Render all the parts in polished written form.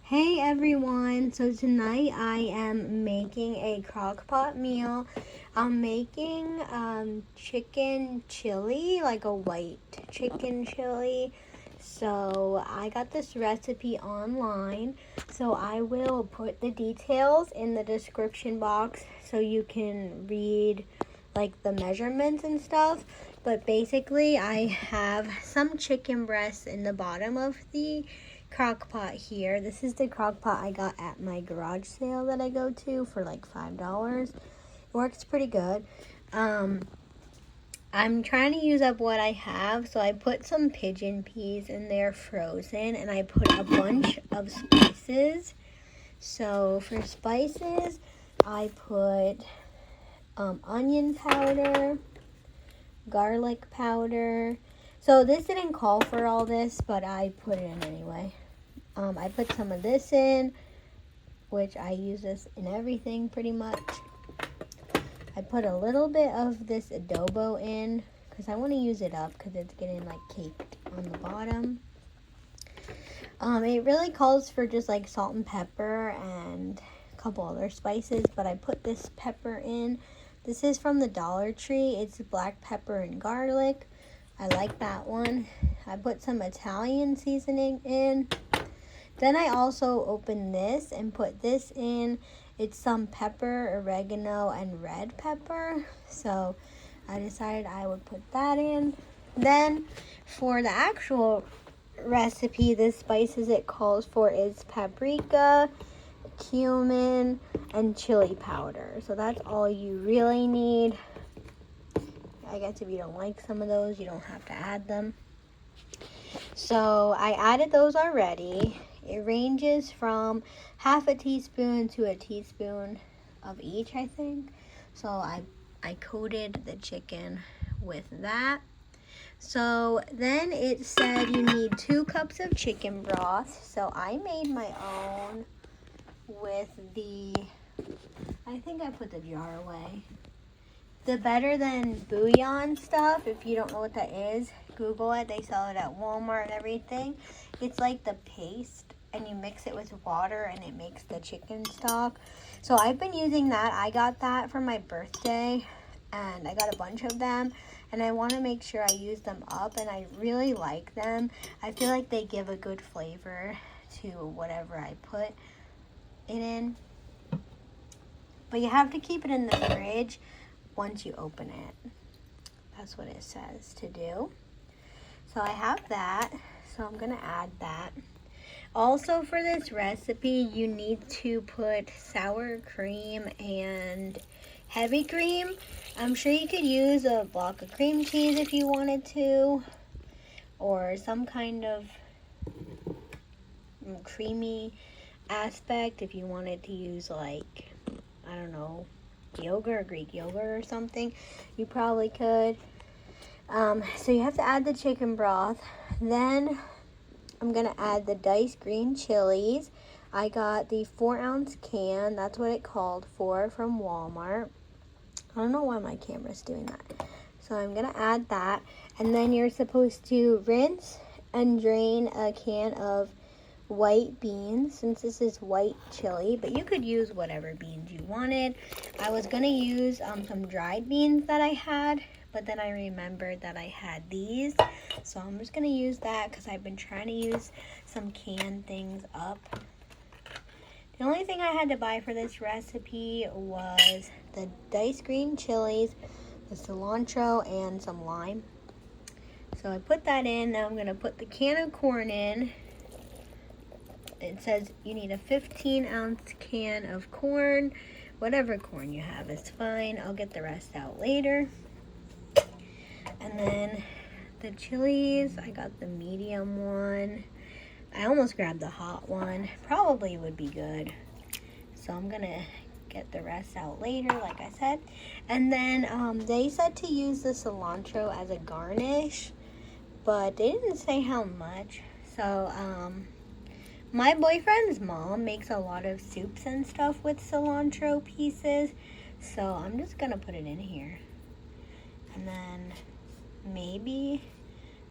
Hey everyone, so tonight I am making a crock pot meal. I'm making chicken chili, like a white chicken chili. So I got this recipe online, so I will put the details in the description box so you can read like the measurements and stuff. But basically I have some chicken breasts in the bottom of the crock pot here. This is the crock pot I got at my garage sale that I go to for like $5. It works pretty good. I'm trying to use up what I have, so I put some pigeon peas in there frozen, and I put a bunch of spices. So for spices, I put onion powder, garlic powder. So this didn't call for all this, but I put it in anyway. I put some of this in, which I use this in everything pretty much. I put a little bit of this adobo in because I want to use it up because it's getting like caked on the bottom. It really calls for just like salt and pepper and a couple other spices, but I put this pepper in. This is from the Dollar Tree. It's black pepper and garlic. I like that one. I put some Italian seasoning in. Then I also opened this and put this in. It's some pepper, oregano, and red pepper. So I decided I would put that in. Then for the actual recipe, the spices it calls for is paprika, cumin, and chili powder. So that's all you really need. I guess if you don't like some of those, you don't have to add them. So I added those already. It ranges from half a teaspoon to a teaspoon of each, I think. So I coated the chicken with that. So then it said you need 2 cups of chicken broth. So I made my own with I think I put the jar away. The Better Than Bouillon stuff, if you don't know what that is, Google it. They sell it at Walmart and everything. It's like the paste, and you mix it with water, and it makes the chicken stock. So I've been using that. I got that for my birthday, and I got a bunch of them, and I want to make sure I use them up, and I really like them. I feel like they give a good flavor to whatever I put it in. But you have to keep it in the fridge once you open it. That's what it says to do. So I have that, so I'm gonna add that. Also for this recipe, you need to put sour cream and heavy cream. I'm sure you could use a block of cream cheese if you wanted to, or some kind of creamy aspect if you wanted to use like, I don't know, yogurt or Greek yogurt or something. You probably could. So you have to add the chicken broth. Then I'm gonna add the diced green chilies. I got the 4-ounce can. That's what it called for from Walmart. I don't know why my camera's doing that. So I'm gonna add that, and then you're supposed to rinse and drain a can of white beans, since this is white chili, but you could use whatever beans you wanted. I was gonna use some dried beans that I had, but then I remembered that I had these, so I'm just gonna use that because I've been trying to use some canned things up. The only thing I had to buy for this recipe was the diced green chilies, the cilantro, and some lime. So I put that in. Now I'm gonna put the can of corn in. It says you need a 15-ounce can of corn. Whatever corn you have is fine. I'll get the rest out later. And then the chilies, I got the medium one. I almost grabbed the hot one. Probably would be good. So I'm gonna get the rest out later, like I said. And then they said to use the cilantro as a garnish, but they didn't say how much. So my boyfriend's mom makes a lot of soups and stuff with cilantro pieces, so I'm just gonna put it in here. And then maybe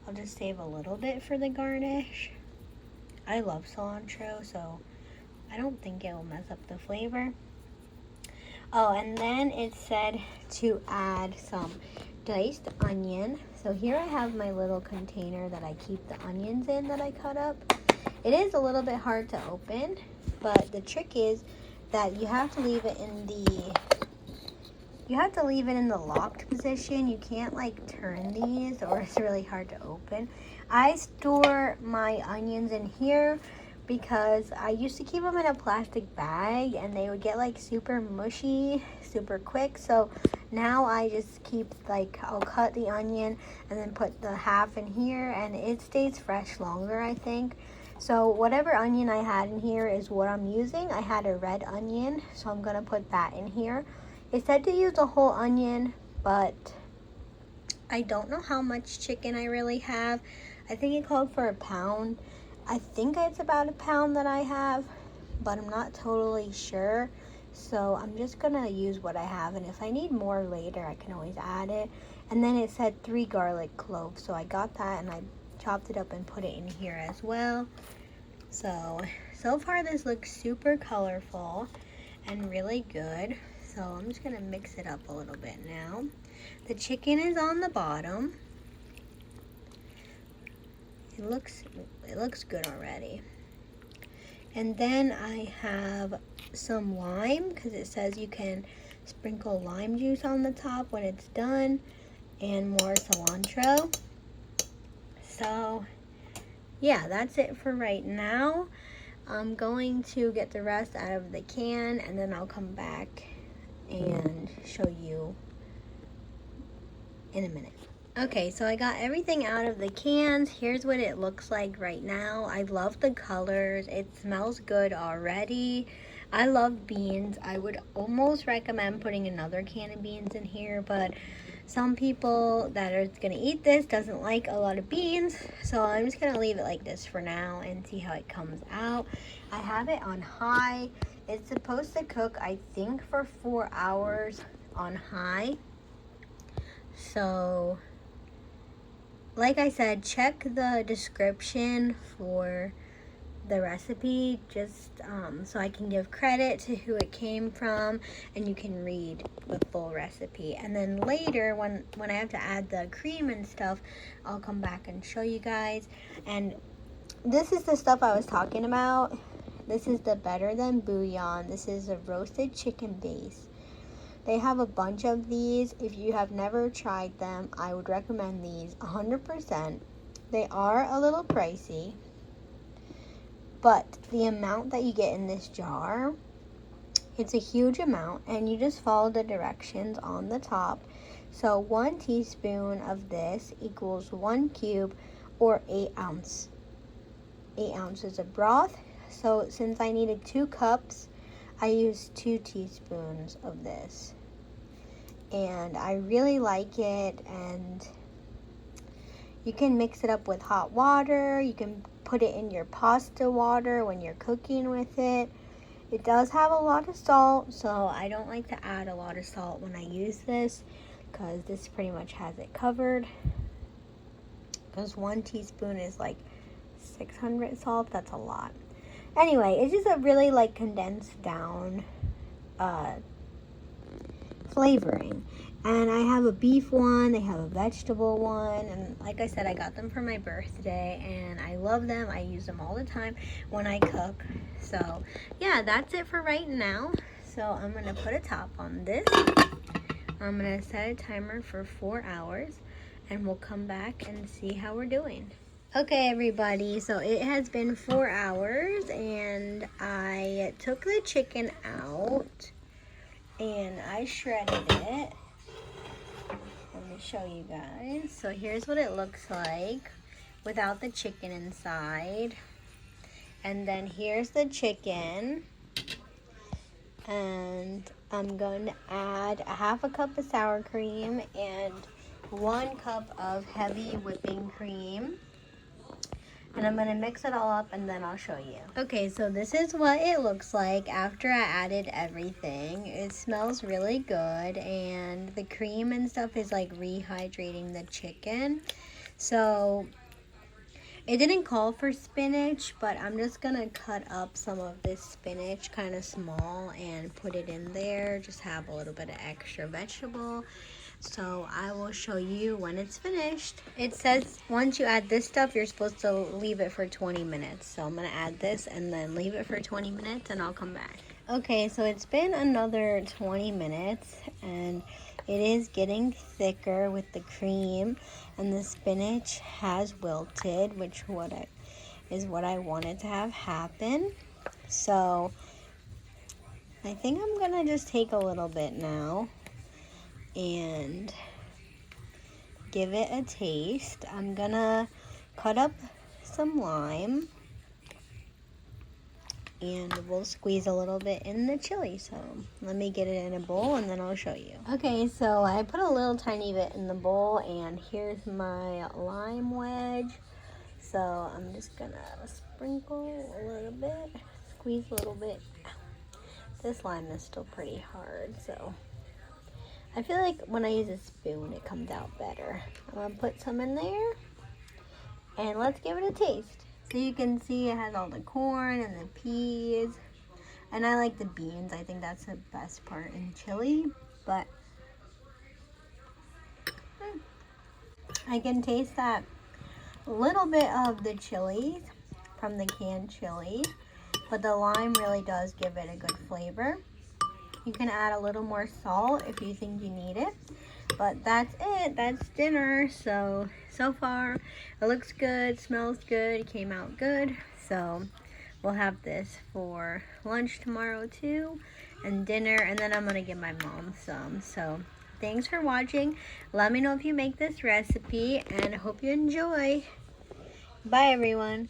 I'll just save a little bit for the garnish. I love cilantro, so I don't think it will mess up the flavor. Oh, and then it said to add some diced onion. So here I have my little container that I keep the onions in that I cut up. It is a little bit hard to open, but the trick is that you have to leave it in the locked position. You can't like turn these or it's really hard to open. I store my onions in here because I used to keep them in a plastic bag and they would get like super mushy super quick. So now I just keep like, I'll cut the onion and then put the half in here and it stays fresh longer, I think. So whatever onion I had in here is what I'm using. I had a red onion, so I'm gonna put that in here. It said to use a whole onion, but I don't know how much chicken I really have. I think it called for a pound. I think it's about a pound that I have, but I'm not totally sure. So I'm just gonna use what I have, and if I need more later, I can always add it. And then it said 3 garlic cloves, so I got that and I chopped it up and put it in here as well. So far this looks super colorful and really good. So I'm just gonna mix it up a little bit now. The chicken is on the bottom. It looks good already. And then I have some lime because it says you can sprinkle lime juice on the top when it's done, and more cilantro. So yeah, that's it for right now. I'm going to get the rest out of the can and then I'll come back and show you in a minute. Okay, so I got everything out of the cans. Here's what it looks like right now. I love the colors. It smells good already. I love beans. I would almost recommend putting another can of beans in here, but some people that are gonna eat this doesn't like a lot of beans, so I'm just gonna leave it like this for now and see how it comes out. I have it on high. It's supposed to cook, I think, for 4 hours on high. So like I said, check the description for the recipe, just so I can give credit to who it came from and you can read the full recipe. And then later when I have to add the cream and stuff, I'll come back and show you guys. And this is the stuff I was talking about. This is the Better Than Bouillon. This is a roasted chicken base. They have a bunch of these. If you have never tried them, I would recommend these 100%. They are a little pricey, but the amount that you get in this jar, it's a huge amount, and you just follow the directions on the top. So 1 teaspoon of this equals 1 cube or 8 ounces of broth. So since I needed 2 cups, I used 2 teaspoons of this. And I really like it, and you can mix it up with hot water. You can put it in your pasta water when you're cooking with it. It does have a lot of salt, so I don't like to add a lot of salt when I use this because this pretty much has it covered. Because 1 teaspoon is like 600 salt. That's a lot. Anyway, it's just a really like condensed down flavoring. And I have a beef one, they have a vegetable one, and like I said, I got them for my birthday and I love them. I use them all the time when I cook. So yeah, that's it for right now. So I'm gonna put a top on this. I'm gonna set a timer for 4 hours and we'll come back and see how we're doing. Okay everybody, so it has been 4 hours and I took the chicken out and I shredded it. Let me show you guys. So here's what it looks like without the chicken inside. And then here's the chicken. And I'm going to add a 1/2 cup of sour cream and 1 cup of heavy whipping cream. And I'm going to mix it all up and then I'll show you. Okay, so this is what it looks like after I added everything. It smells really good and the cream and stuff is like rehydrating the chicken. So It didn't call for spinach, but I'm just gonna cut up some of this spinach kind of small and put it in there. Just have a little bit of extra vegetable. So I will show you when it's finished. It says once you add this stuff, you're supposed to leave it for 20 minutes. So I'm gonna add this and then leave it for 20 minutes and I'll come back. Okay, so it's been another 20 minutes and it is getting thicker with the cream, and the spinach has wilted, which is what I wanted to have happen. So I think I'm gonna just take a little bit now and give it a taste. I'm gonna cut up some lime and we'll squeeze a little bit in the chili. So let me get it in a bowl and then I'll show you. Okay, so I put a little tiny bit in the bowl and here's my lime wedge. So I'm just gonna sprinkle a little bit, squeeze a little bit. This lime is still pretty hard, so I feel like when I use a spoon it comes out better. I'm gonna put some in there and let's give it a taste. So you can see it has all the corn and the peas. And I like the beans. I think that's the best part in chili. But I can taste that little bit of the chilies from the canned chilies. But the lime really does give it a good flavor. You can add a little more salt if you think you need it. But that's it. That's dinner. So far, it looks good, smells good, it came out good. So we'll have this for lunch tomorrow too, and dinner, and then I'm gonna give my mom some. So thanks for watching. Let me know if you make this recipe, and I hope you enjoy. Bye, everyone.